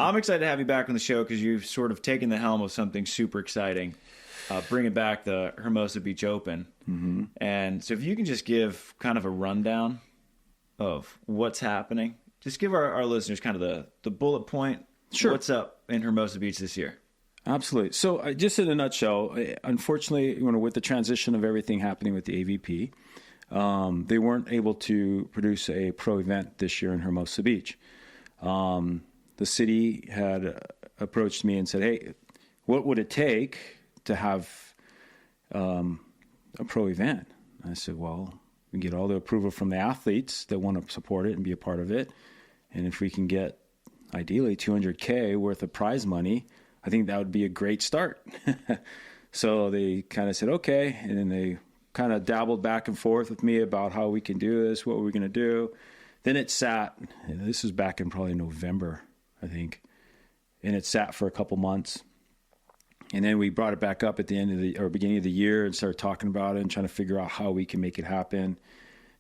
I'm excited to have you back on the show because you've sort of taken the helm of something super exciting, bringing back the Hermosa Beach Open. Mm-hmm. And so if you can just give kind of a rundown of what's happening, just give our listeners kind of the bullet point. Sure. What's up in Hermosa Beach this year? Absolutely. So just in a nutshell, unfortunately, with the transition of everything happening with the AVP, they weren't able to produce a pro event this year in Hermosa Beach. The city had approached me and said, hey, what would it take to have a pro event? And I said, well, we get all the approval from the athletes that want to support it and be a part of it. And if we can get ideally $200K worth of prize money, I think that would be a great start. So they kind of said, okay. And then they kind of dabbled back and forth with me about how we can do this, what we're going to do. Then it sat, and this was back in probably November, I think. And it sat for a couple months. And then we brought it back up at the end of the, or beginning of the year and started talking about it and trying to figure out how we can make it happen.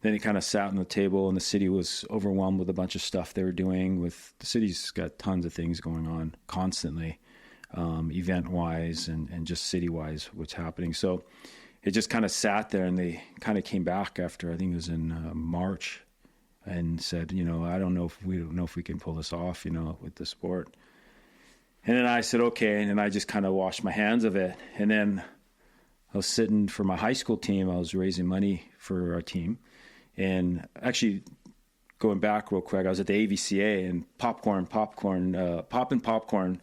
Then it kind of sat on the table, and the city was overwhelmed with a bunch of stuff they were doing. With the city's got tons of things going on constantly, event-wise and just city-wise, what's happening. So it just kind of sat there, and they kind of came back after, I think it was in March, and said, I don't know if we can pull this off, with the sport. And then I said, okay. And then I just kind of washed my hands of it. And then I was sitting for my high school team. I was raising money for our team. And actually, going back real quick, I was at the AVCA, and Pop and Popcorn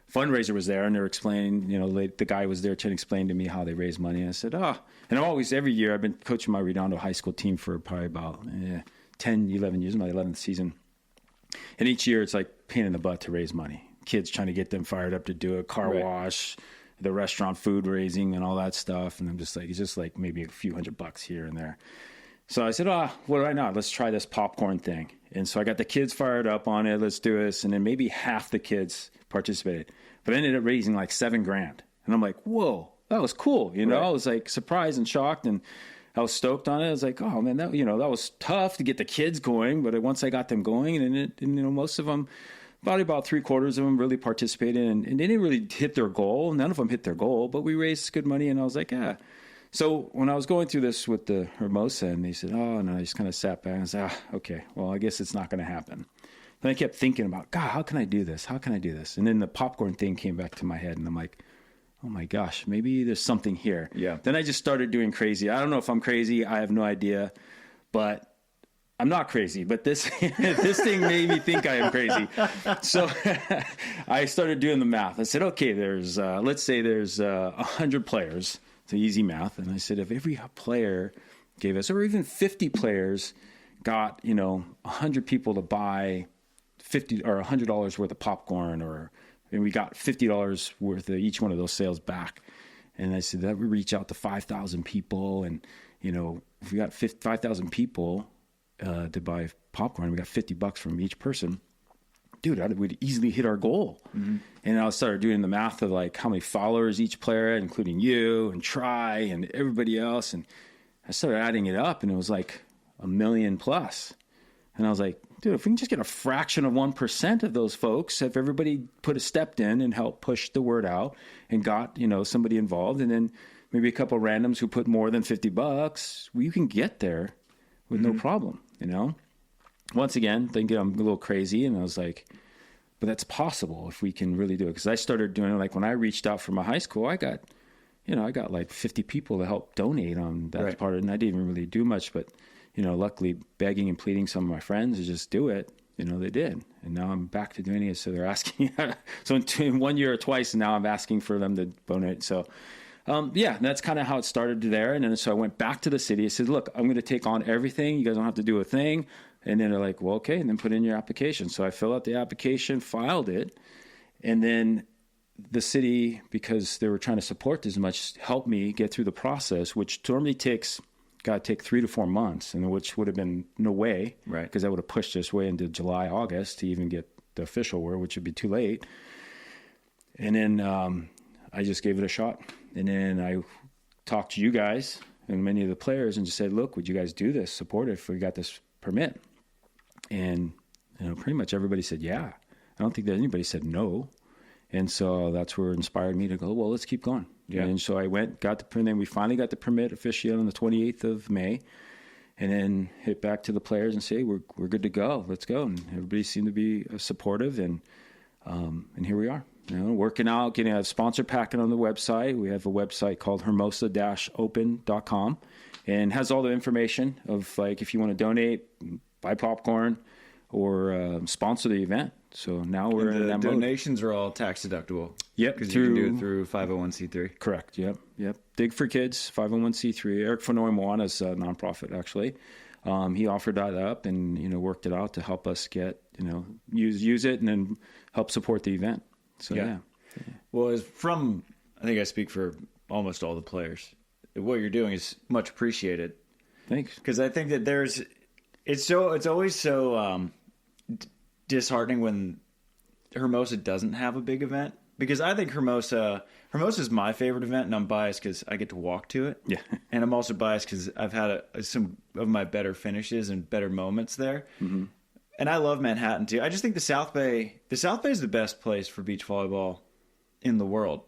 fundraiser was there, and they were explaining, the guy was there trying to explain to me how they raise money. And I said, and I'm always, every year, I've been coaching my Redondo high school team for probably about 10, 11 years, my 11th season. And each year, it's like pain in the butt to raise money. Kids trying to get them fired up to do a car wash, the restaurant food raising, and all that stuff. And I'm just like, it's just like maybe a few $100 here and there. So I said, why not? Let's try this popcorn thing. And so I got the kids fired up on it. Let's do this. And then maybe half the kids participated. But I ended up raising like $7,000. And I'm like, whoa, that was cool. Right. I was like surprised and shocked, and I was stoked on it. I was like, oh man, that was tough to get the kids going. But once I got them going, and most of them, about 3/4 of them really participated, and they didn't really hit their goal. None of them hit their goal, but we raised good money. And I was like, yeah. So when I was going through this with the Hermosa, and they said, and I just kind of sat back and I said, okay, well, I guess it's not going to happen. Then I kept thinking about, God, how can I do this? How can I do this? And then the popcorn thing came back to my head, and I'm like, oh my gosh, maybe there's something here. Yeah. Then I just started doing crazy. I don't know if I'm crazy. I have no idea, but I'm not crazy. But this this thing made me think I am crazy. So I started doing the math. I said, okay, let's say there's 100 players. It's easy math. And I said, if every player gave us, or even 50 players got, 100 people to buy $50 or $100 worth of popcorn, and we got $50 worth of each one of those sales back. And I said, that would reach out to 5,000 people. And, if we got 5,000 people to buy popcorn, we got $50 from each person. Dude, we'd easily hit our goal. Mm-hmm. And I started doing the math of like how many followers each player had, including you and Try and everybody else. And I started adding it up, and it was like 1 million plus. And I was like, dude, if we can just get a fraction of 1% of those folks, if everybody stepped in and helped push the word out and got, somebody involved, and then maybe a couple of randoms who put more than $50, you can get there with no problem, Once again, thinking I'm a little crazy, and I was like, but that's possible if we can really do it. Because I started doing it, like when I reached out from my high school, I got like 50 people to help donate on that part. And I didn't even really do much, but, luckily begging and pleading some of my friends to just do it, they did. And now I'm back to doing it. So they're asking, so in 1 year or twice, and now I'm asking for them to donate. So, that's kind of how it started there. And then so I went back to the city. I said, look, I'm going to take on everything. You guys don't have to do a thing. And then they're like, well, okay, and then put in your application. So I filled out the application, filed it, and then the city, because they were trying to support this much, helped me get through the process, which normally take 3 to 4 months, and which would have been no way, right? Because that would have pushed us way into July, August to even get the official word, which would be too late. And then I just gave it a shot, and then I talked to you guys and many of the players and just said, look, would you guys do this, support it if we got this permit? And pretty much everybody said yeah. I don't think that anybody said no. And so that's where it inspired me to go, well, let's keep going. Yeah. And so I went, got the permit, and we finally got the permit officially on the 28th of May, and then hit back to the players and say, we're good to go. Let's go. And everybody seemed to be supportive, and here we are. Working out, getting a sponsor packet on the website. We have a website called hermosa-open.com, and has all the information of, like, if you want to donate, buy popcorn, or sponsor the event. So now we're in that mode. Donations are all tax deductible. Yep. Because you can do it through 501c3. Correct. Yep. Dig for Kids, 501c3. Eric Fenoy Moana's a nonprofit, actually. He offered that up and, worked it out to help us get, use it and then help support the event. So, yeah. Well, I think I speak for almost all the players. What you're doing is much appreciated. Thanks. Because I think that it's always so disheartening when Hermosa doesn't have a big event, because I think Hermosa is my favorite event, and I'm biased because I get to walk to it. Yeah. And I'm also biased because I've had some of my better finishes and better moments there. Mm-hmm. And I love Manhattan too. I just think the South Bay is the best place for beach volleyball in the world.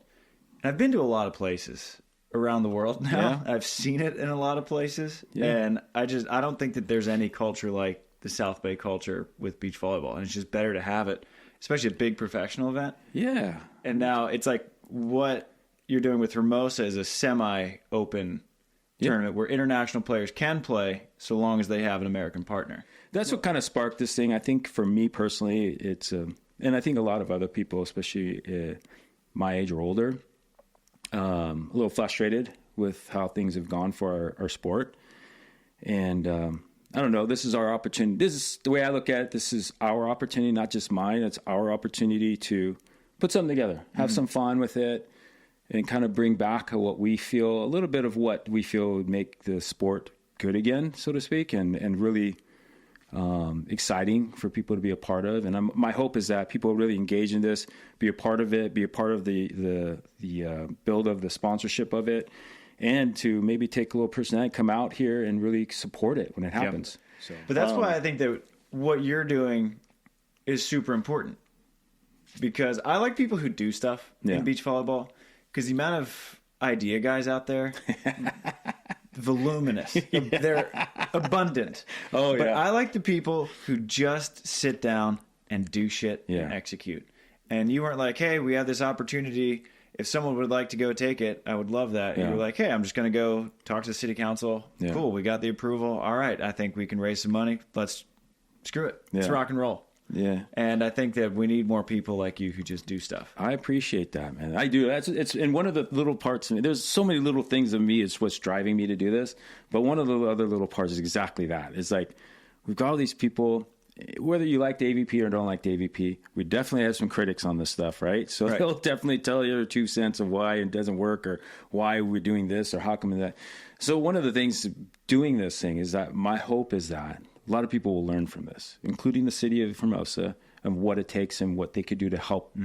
And I've been to a lot of places around the world now. Yeah. I've seen it in a lot of places. Yeah. And I don't think that there's any culture like the South Bay culture with beach volleyball. And it's just better to have it, especially a big professional event. Yeah. And now it's like what you're doing with Hermosa is a semi-open tournament where international players can play so long as they have an American partner. That's what kind of sparked this thing. I think for me personally, it's, and I think a lot of other people, especially my age or older, a little frustrated with how things have gone for our sport. And I don't know, this is our opportunity. This is the way I look at it. This is our opportunity, not just mine. It's our opportunity to put something together, have some fun with it, and kind of bring back what we feel, a little bit of what we feel would make the sport good again, so to speak, and really exciting for people to be a part of. And my hope is that people really engage in this, be a part of it, be a part of the build of the sponsorship of it, and to maybe take a little personality, come out here and really support it when it happens. Yep. So, but that's why I think that what you're doing is super important, because I like people who do stuff in beach volleyball, because the amount of idea guys out there, voluminous, they're abundant. Oh, but I like the people who just sit down and do shit and execute. And you weren't like, hey, we have this opportunity. If someone would like to go take it, I would love that. Yeah. You were like, hey, I'm just going to go talk to the city council. Yeah. Cool, we got the approval. All right, I think we can raise some money. Let's screw it. Let's rock and roll. Yeah. And I think that we need more people like you who just do stuff. I appreciate that, man. I do. It's and one of the little parts of me, there's so many little things of me is what's driving me to do this. But one of the other little parts is exactly that. It's like we've got all these people, whether you like the AVP or don't like the AVP, we definitely have some critics on this stuff, right? So they'll definitely tell you their 2 cents of why it doesn't work or why we're doing this or how come that. So one of the things doing this thing is that my hope is that a lot of people will learn from this, including the city of Hermosa, and what it takes and what they could do to help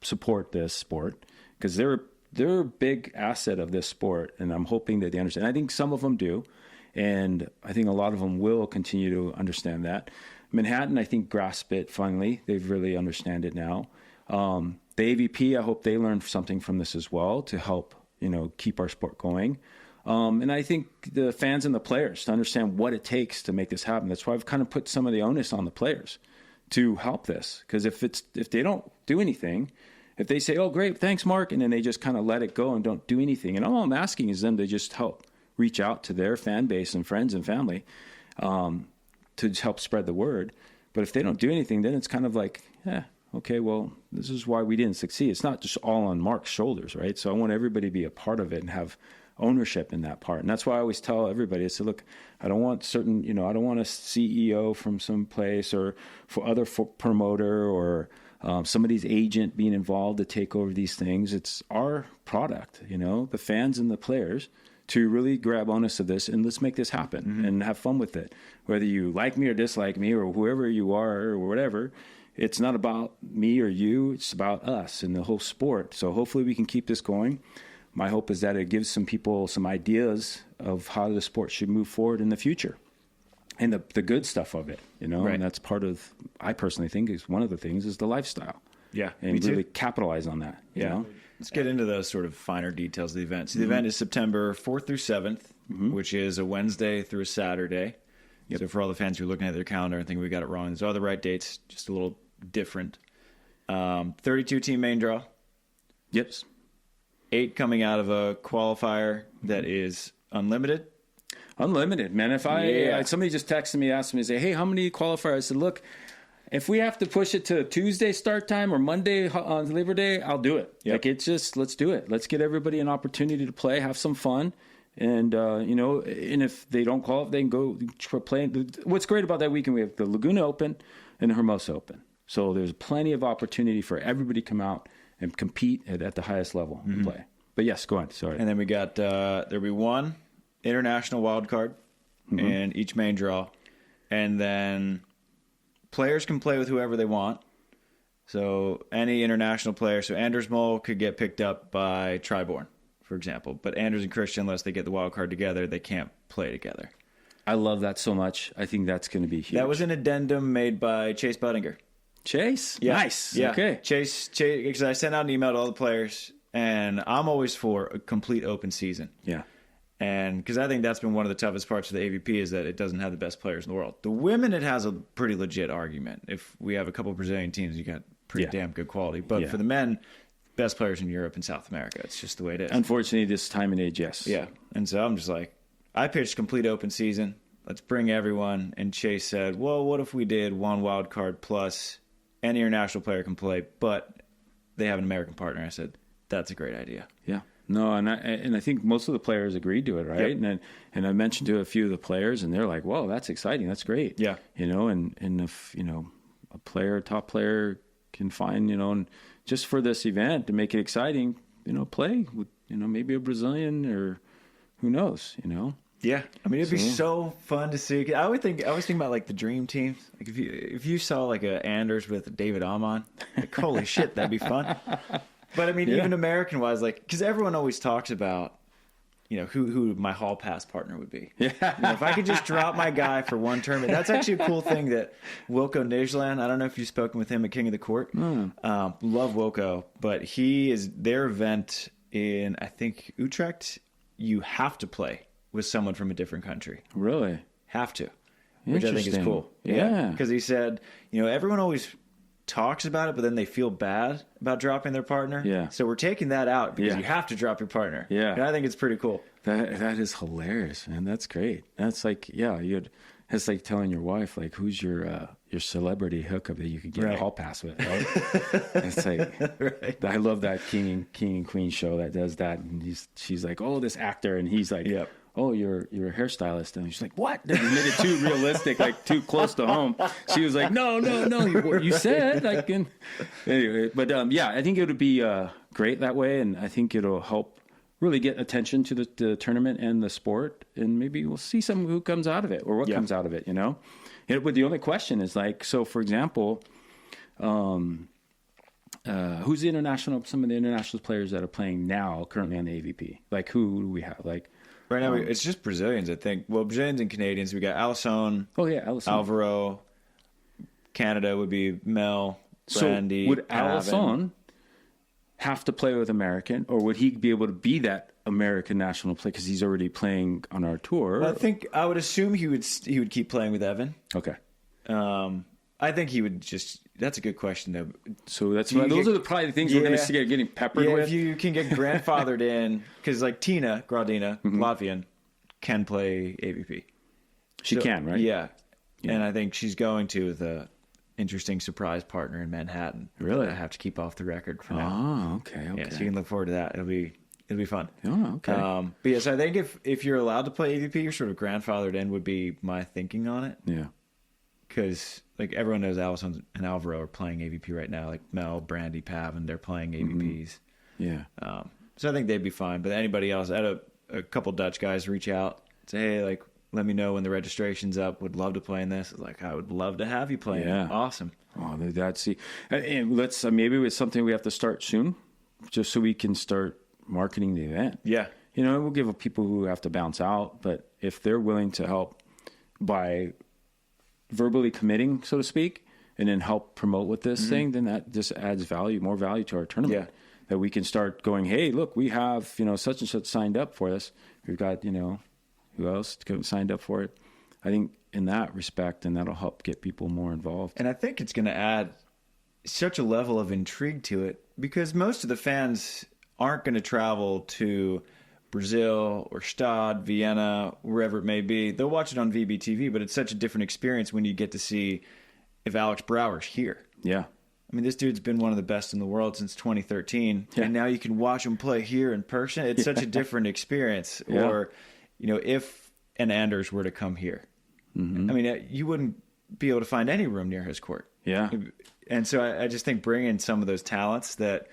support this sport, because they're a big asset of this sport, and I'm hoping that they understand. I think some of them do, and I think a lot of them will continue to understand that. Manhattan, I think, grasp it finally. They've really understand it now. The AVP, I hope they learn something from this as well to help, keep our sport going. And I think the fans and the players to understand what it takes to make this happen. That's why I've kind of put some of the onus on the players to help this. Because if they don't do anything, if they say, oh, great, thanks, Mark, and then they just kind of let it go and don't do anything. And all I'm asking is them to just help reach out to their fan base and friends and family to help spread the word. But if they don't do anything, then it's kind of like, okay, well, this is why we didn't succeed. It's not just all on Mark's shoulders, right? So I want everybody to be a part of it and have ownership in that part. And that's why I always tell everybody, I say, look, I don't want I don't want a CEO from some place or for other promoter or somebody's agent being involved to take over these things. It's our product, the fans and the players, to really grab onus of this and let's make this happen and have fun with it. Whether you like me or dislike me or whoever you are or whatever, it's not about me or you. It's about us and the whole sport. So hopefully we can keep this going. My hope is that it gives some people some ideas of how the sport should move forward in the future. and the good stuff of it, Right. and that's part of, I personally think is one of the things is the lifestyle. Yeah, And me too. really capitalize on that. You know? Let's get into those sort of finer details of the event. So the event is September 4th through 7th, which is a Wednesday through a Saturday. So for all the fans who are looking at their calendar and think we got it wrong, these are the right dates, just a little different. 32 team main draw. Yep. 8 coming out of a qualifier that is unlimited. Unlimited, man. If Yeah. somebody just texted me, asked me, say, hey, how many qualifiers? I said, look, if we have to push it to Tuesday start time or Monday on Labor Day, I'll do it. Yep. Like, it's just, let's do it. Let's get everybody an opportunity to play, have some fun. And, and if they don't qualify, they can go play. What's great about that weekend, we have the Laguna Open and the Hermosa Open. So there's plenty of opportunity for everybody to come out and compete at the highest level and play. But yes, go on. Sorry. And then we got, there'll be one international wild card in each main draw. And then players can play with whoever they want. So any international player. So Anders Mole could get picked up by Triborn, for example. But Anders and Christian, unless they get the wild card together, they can't play together. I love that so much. I think that's going to be huge. That was an addendum made by Chase Budinger. Chase? Yeah. Nice. Yeah. Okay. Chase, because I sent out an email to all the players, and I'm always for a complete open season. Yeah. And because I think that's been one of the toughest parts of the AVP is that it doesn't have the best players in the world. The women, it has a pretty legit argument. If we have a couple of Brazilian teams, you got pretty damn good quality. But for the men, best players in Europe and South America. It's just the way it is. Unfortunately, this time and age, yes. Yeah. And so I'm just like, I pitched complete open season. Let's bring everyone. And Chase said, well, what if we did one wild card plus any international player can play, but they have an American partner? I said, that's a great idea. Yeah. No, and I think most of the players agreed to it, right? Yep. And I mentioned to a few of the players, and they're like, "Whoa, that's exciting! That's great!" Yeah. And if a top player can find and just for this event to make it exciting, play with maybe a Brazilian or who knows, Yeah, I mean it'd be so fun to see. I always think about like the dream teams. Like if you saw like a Anders with David Amon, like holy shit, that'd be fun. But I mean, even American wise, like because everyone always talks about who my hall pass partner would be. Yeah, if I could just drop my guy for one tournament, that's actually a cool thing that Wilco Nijland. I don't know if you've spoken with him at King of the Court. Love Wilco, but he is their event in I think Utrecht. You have to play with someone from a different country. Really? Have to. Which I think is cool. Yeah. Because he said, everyone always talks about it, but then they feel bad about dropping their partner. Yeah. So we're taking that out because you have to drop your partner. Yeah. And I think it's pretty cool. That is hilarious, man. That's great. That's like, it's like telling your wife, like, who's your celebrity hookup that you could get a hall pass with, right? It's like, I love that King and Queen show that does that. And she's like, oh, this actor. And he's like, oh, you're a hairstylist. And she's like, what? They made it too realistic, like too close to home. She was like, no, you said. Anyway, but I think it would be great that way. And I think it'll help really get attention to the tournament and the sport. And maybe we'll see who comes out of it or what comes out of it, But the only question is like, so for example, who's some of the international players that are playing now currently on the AVP? Like who do we have? Like, right now, it's just Brazilians, I think. Well, Brazilians and Canadians. We got Alisson. Oh, yeah, Alisson. Alvaro. Canada would be Mel, Brandy. So would Alisson have to play with American, or would he be able to be that American national player because he's already playing on our tour? I would assume he would keep playing with Evan. Okay. I think he would just. That's a good question, though. So those are probably the things we're going to see getting peppered with. If you can get grandfathered in, because like Tina Gradina, Latvian, can play AVP. She can, right? Yeah, and I think she's going to with a interesting surprise partner in Manhattan. Really, I have to keep off the record for now. Oh, okay. Yeah, so you can look forward to that. It'll be fun. Oh, okay. But yes, I think if you're allowed to play AVP, you're sort of grandfathered in. Would be my thinking on it. Yeah. Because like everyone knows, Alisson and Alvaro are playing AVP right now. Like Mel, Brandy, Pav, and they're playing AVPs. Yeah. So I think they'd be fine. But anybody else, I had a couple Dutch guys reach out, say, hey, like, let me know when the registration's up. Would love to play in this. Like, I would love to have you play. Yeah. Awesome. Oh, that's and let's maybe it's something we have to start soon, just so we can start marketing the event. Yeah. We'll give people who have to bounce out, but if they're willing to help by verbally committing, so to speak, and then help promote with this thing, then that just adds value, more value to our tournament. Yeah. That we can start going, hey, look, we have, such and such signed up for this. We've got, who else signed up for it? I think in that respect, and that'll help get people more involved. And I think it's going to add such a level of intrigue to it, because most of the fans aren't going to travel to Brazil or Stade, Vienna, wherever it may be. They'll watch it on VBTV, but it's such a different experience when you get to see if Alex Brower's here. Yeah. I mean, this dude's been one of the best in the world since 2013, and now you can watch him play here in person. It's such a different experience. Yeah. Or, if an Anders were to come here, I mean, you wouldn't be able to find any room near his court. Yeah. And so I just think bringing some of those talents that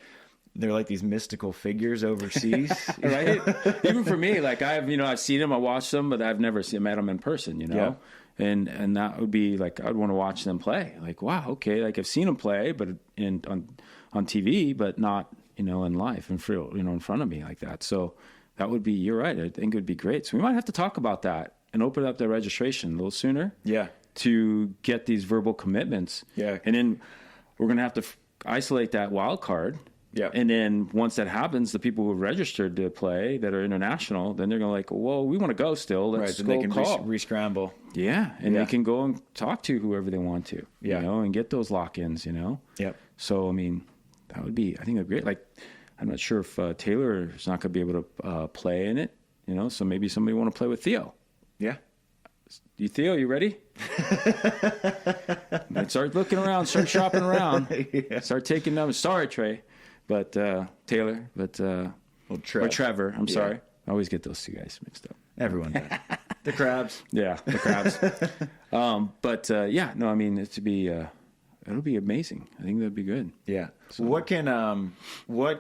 they're like these mystical figures overseas. Right? Even for me, like I've seen them, I watched them, but I've never met them in person, Yeah. And that would be like, I'd want to watch them play. Like, wow, okay. Like I've seen them play, but on TV, but not, in life in front of me like that. So that would be, you're right. I think it would be great. So we might have to talk about that and open up the registration a little sooner. Yeah. To get these verbal commitments. Yeah. And then we're going to have to isolate that wild card. Yeah. And then once that happens, the people who have registered to play that are international, then they're going to like, well, we want to go still. Let's right, go they can call. re-scramble. Yeah. And they can go and talk to whoever they want to, and get those lock-ins, Yep. So, I mean, that would be, I think that'd be great. Like, I'm not sure if Taylor is not going to be able to play in it, so maybe somebody want to play with Theo. Yeah. Theo, you ready? Start looking around, start shopping around, start taking numbers. Sorry, Trey, but Taylor, but or Trevor. I'm sorry. I always get those two guys mixed up. Everyone does. The Crabs. Yeah, the Crabs. I mean, it'll be amazing. I think that'd be good. Yeah. So what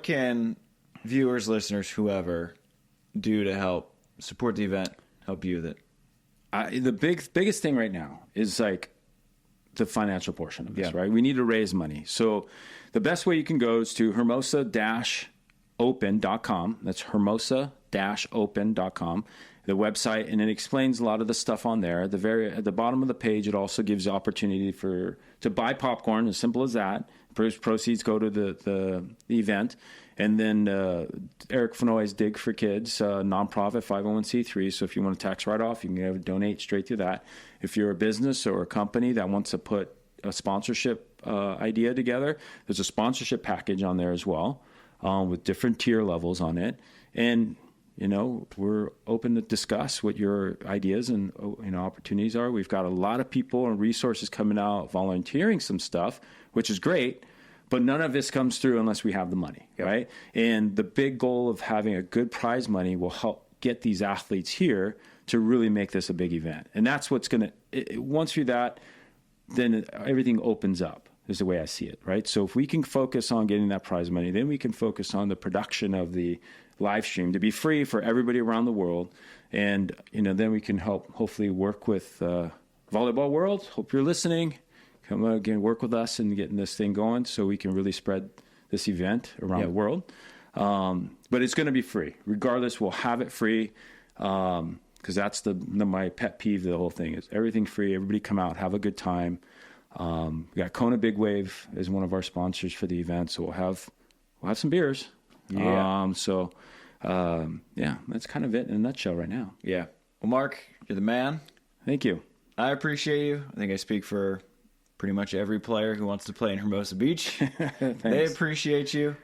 can viewers, listeners, whoever do to help support the event, help you with it? The biggest thing right now is like the financial portion of this, right? We need to raise money. So the best way you can go is to hermosa-open.com. That's hermosa-open.com, the website, and it explains a lot of the stuff on there. At the bottom of the page, it also gives the opportunity to buy popcorn, as simple as that. Proceeds go to the event. And then Eric Fenoy's Dig for Kids, nonprofit 501c3. So if you want a tax write-off, you can donate straight to that. If you're a business or a company that wants to put a sponsorship idea together, there's a sponsorship package on there as well, with different tier levels on it. And, we're open to discuss what your ideas and, opportunities are. We've got a lot of people and resources coming out, volunteering some stuff, which is great. But none of this comes through unless we have the money, right? And the big goal of having a good prize money will help get these athletes here to really make this a big event. And that's what's going to, once you're that, then everything opens up, is the way I see it, right? So if we can focus on getting that prize money, then we can focus on the production of the live stream to be free for everybody around the world. And, then we can hopefully work with Volleyball World. Hope you're listening. Come again, work with us in getting this thing going so we can really spread this event around the world. But it's going to be free. Regardless, we'll have it free because that's my pet peeve of the whole thing is everything free. Everybody come out, have a good time. We got Kona Big Wave as one of our sponsors for the event, so we'll have some beers. Yeah. That's kind of it in a nutshell right now. Yeah. Well, Mark, you're the man. Thank you. I appreciate you. I think I speak for pretty much every player who wants to play in Hermosa Beach. They appreciate you.